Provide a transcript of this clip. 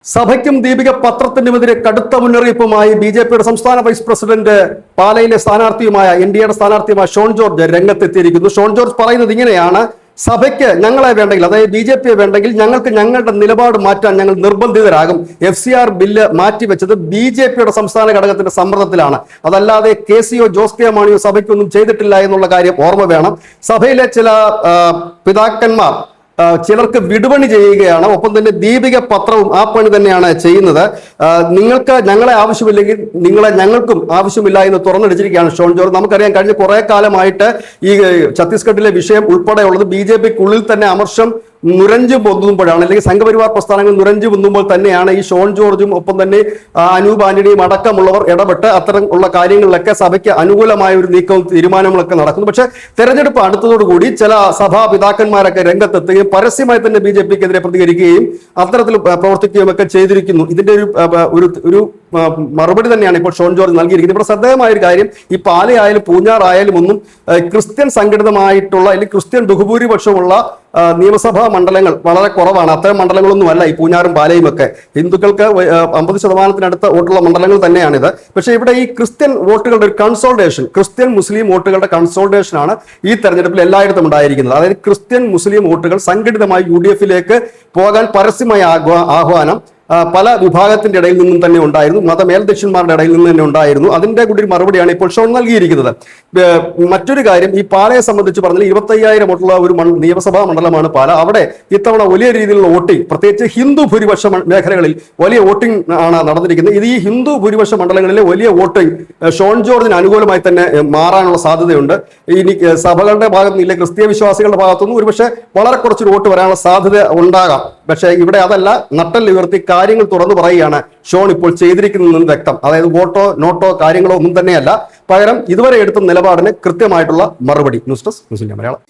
സഭയ്ക്കും ദീപിക പത്രത്തിനുമെതിരെ കടുത്ത മുന്നറിയിപ്പുമായി ബി.ജെ.പിയുടെ സംസ്ഥാന വൈസ് പ്രസിഡന്റ് പാലയിലെ സ്ഥാനാർത്ഥിയുമായ എൻ.ഡി.എയുടെ സ്ഥാനാർത്ഥിയുമായ ഷോൺ ജോർജ് രംഗത്തെത്തിയിരിക്കുന്നു. ഷോൺ ജോർജ് പറയുന്നത് ഇങ്ങനെയാണ്: സഭയ്ക്ക് ഞങ്ങളെ വേണ്ടെങ്കിൽ, അതായത് ബി.ജെ.പിയെ വേണ്ടെങ്കിൽ ഞങ്ങൾക്ക് ഞങ്ങളുടെ നിലപാട് മാറ്റാൻ ഞങ്ങൾ നിർബന്ധിതരാകും. FCR ബില്ല് മാറ്റിവെച്ചത് ബി.ജെ.പിയുടെ സംസ്ഥാന ഘടകത്തിന്റെ സമ്മർദ്ദത്തിലാണ്. അതല്ലാതെ KCO ജോസ് കെ മാണിയോ സഭയ്ക്കൊന്നും ചെയ്തിട്ടില്ല എന്നുള്ള കാര്യം ഓർമ്മ വേണം. സഭയിലെ ചില പിതാക്കന്മാർ ചിലർക്ക് വിടുപണി ചെയ്യുകയാണ്. ഒപ്പം തന്നെ ദീപിക പത്രവും ആ പണി തന്നെയാണ് ചെയ്യുന്നത്. നിങ്ങൾക്ക് ഞങ്ങളെ ആവശ്യമില്ലെങ്കിൽ ഞങ്ങൾക്കും ആവശ്യമില്ല എന്ന് തുറന്നടിച്ചിരിക്കുകയാണ് ഷോൺ ജോർജ്. നമുക്കറിയാം, കഴിഞ്ഞ കുറെ കാലമായിട്ട് ഈ ഛത്തീസ്ഗഡിലെ വിഷയം ഉൾപ്പെടെയുള്ളത് ബി.ജെ.പിക്കുള്ളിൽ തന്നെ അമർഷം നുരഞ്ചു പൊന്തുമ്പോഴാണ്, അല്ലെങ്കിൽ സംഘപരിവാർ പ്രസ്ഥാനങ്ങൾ നുരഞ്ചു പൊന്തുമ്പോൾ തന്നെയാണ് ഈ ഷോൺ ജോർജും ഒപ്പം തന്നെ അനൂപ് ആന്റണിയും അടക്കമുള്ളവർ ഇടപെട്ട് അത്തരം ഉള്ള കാര്യങ്ങളിലൊക്കെ സഭയ്ക്ക് അനുകൂലമായ ഒരു നീക്കവും തീരുമാനങ്ങളൊക്കെ നടക്കുന്നു. പക്ഷെ തെരഞ്ഞെടുപ്പ് അടുത്തതോടുകൂടി ചില സഭാ പിതാക്കന്മാരൊക്കെ രംഗത്തെത്തുകയും പരസ്യമായി തന്നെ ബി.ജെ.പിക്കെതിരെ പ്രതികരിക്കുകയും അത്തരത്തിൽ പ്രവർത്തിക്കുകയും ഒക്കെ ചെയ്തിരിക്കുന്നു. ഇതിന്റെ ഒരു മറുപടി തന്നെയാണ് ഇപ്പോൾ ഷോൺ ജോർജ് നൽകിയിരിക്കുന്നത്. ഇവിടെ ശ്രദ്ധേയമായ ഒരു കാര്യം, ഈ പാലയായാലും പൂഞ്ഞാറായാലും ഒന്നും ക്രിസ്ത്യൻ സംഘടിതമായിട്ടുള്ള അല്ലെങ്കിൽ ക്രിസ്ത്യൻ ബഹുഭൂരിപക്ഷമുള്ള നിയമസഭാ മണ്ഡലങ്ങൾ വളരെ കുറവാണ്. അത്തരം മണ്ഡലങ്ങളൊന്നുമല്ല ഈ പൂഞ്ഞാറും പാലയും ഒക്കെ. ഹിന്ദുക്കൾക്ക് 50% വോട്ടുള്ള മണ്ഡലങ്ങൾ തന്നെയാണിത്. പക്ഷേ ഇവിടെ ഈ ക്രിസ്ത്യൻ വോട്ടുകളുടെ ഒരു കൺസോൾട്ടേഷൻ, ക്രിസ്ത്യൻ മുസ്ലിം വോട്ടുകളുടെ കൺസോൾട്ടേഷനാണ് ഈ തെരഞ്ഞെടുപ്പിൽ എല്ലായിടത്തും ഉണ്ടായിരിക്കുന്നത്. അതായത് ക്രിസ്ത്യൻ മുസ്ലിം വോട്ടുകൾ സംഘടിതമായി UDF-ലേക്ക് പോകാൻ പരസ്യമായ ആഹ്വാനം പല വിഭാഗത്തിന്റെ ഇടയിൽ നിന്നും തന്നെ ഉണ്ടായിരുന്നു, മതമേൽദക്ഷന്മാരുടെ ഇടയിൽ നിന്ന് തന്നെ ഉണ്ടായിരുന്നു. അതിന്റെ കൂടി ഒരു മറുപടിയാണ് ഇപ്പോൾ ഷോൺ നൽകിയിരിക്കുന്നത്. മറ്റൊരു കാര്യം, ഈ പാലയെ സംബന്ധിച്ച് പറഞ്ഞാൽ 25,000 വോട്ടുള്ള ഒരു നിയമസഭാ മണ്ഡലമാണ് പാല. അവിടെ ഇത്തവണ വലിയ രീതിയിലുള്ള വോട്ടിംഗ്, പ്രത്യേകിച്ച് ഹിന്ദു ഭൂരിപക്ഷ മേഖലകളിൽ വലിയ വോട്ടിംഗ് ആണ് നടന്നിരിക്കുന്നത്. ഇത് ഈ ഹിന്ദു ഭൂരിപക്ഷ മണ്ഡലങ്ങളിലെ വലിയ വോട്ടിംഗ് ഷോൺ ജോർജിന് അനുകൂലമായി തന്നെ മാറാനുള്ള സാധ്യതയുണ്ട്. ഇനി സഭകളുടെ ഭാഗത്ത് നിന്നില്ല, ക്രിസ്തീയ വിശ്വാസികളുടെ ഭാഗത്തുനിന്നും ഒരുപക്ഷെ വളരെ കുറച്ചൊരു വോട്ട് വരാനുള്ള സാധ്യത ഉണ്ടാകാം. പക്ഷേ ഇവിടെ അതല്ല, നട്ടല് ഉയർത്തി കാര്യങ്ങൾ തുറന്നു പറയുകയാണ് ഷോൺ ഇപ്പോൾ ചെയ്തിരിക്കുന്നതെന്ന് വ്യക്തം. അതായത് വോട്ടോ നോട്ടോ കാര്യങ്ങളോ ഒന്നും തന്നെയല്ല, പകരം ഇതുവരെ എടുത്ത നിലപാടിന് കൃത്യമായിട്ടുള്ള മറുപടി. News desk news India Malayalam.